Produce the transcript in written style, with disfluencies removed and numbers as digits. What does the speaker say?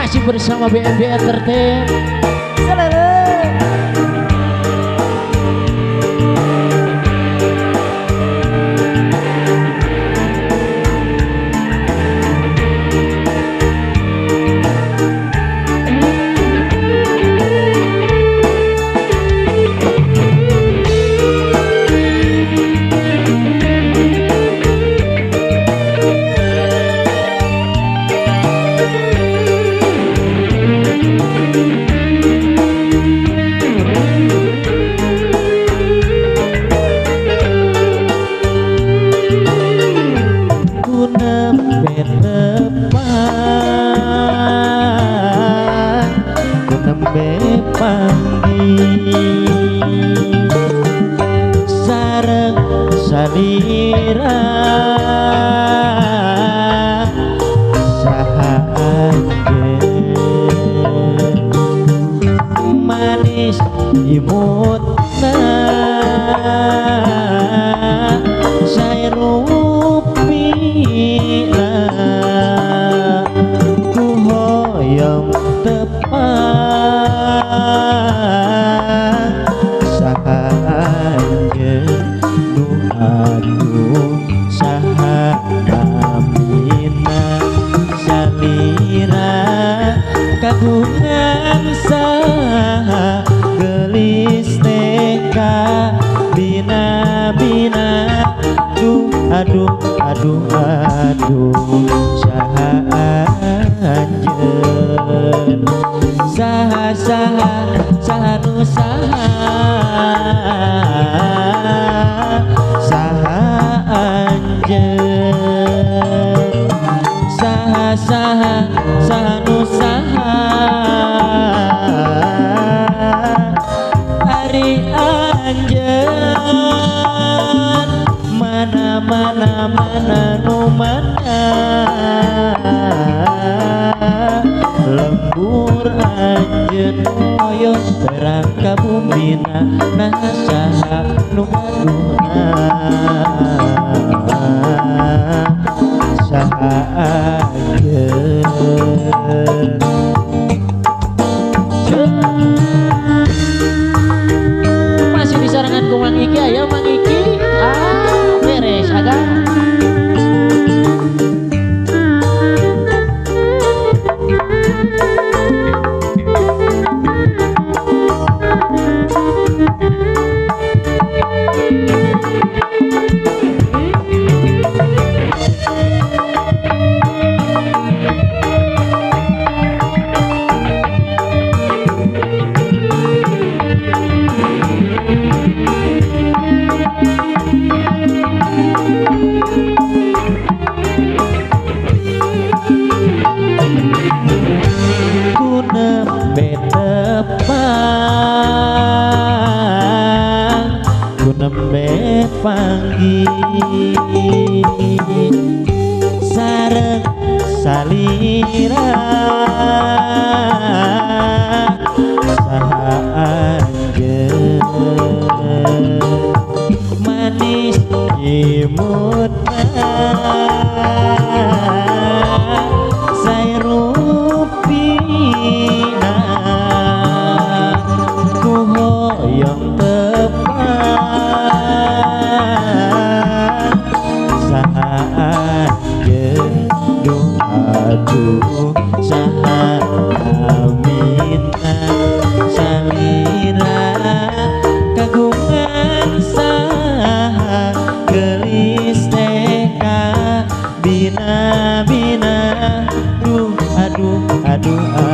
Masih bersama BMB Entertain. Sareng salira saha anjeun manis imutna sae rupina ku hoyong tepat saha anjeun nu aduh saha amina salira kagungan saha gelis teka bina-bina aduh saha anjeun saha nu saha anjeun saha nu ari anjeun mana nu mana lembur anjeun hoyong terang ka bumina nah saha nu ngaduna saha anjeun masih disarangan ku Mang Iki aya Mang Iki beres agak nembe panggi sareng salira saha anjeun manis imutna sae rupina ku hoyong aduh saha amina salira kagungan saha gelis teka bina-bina aduh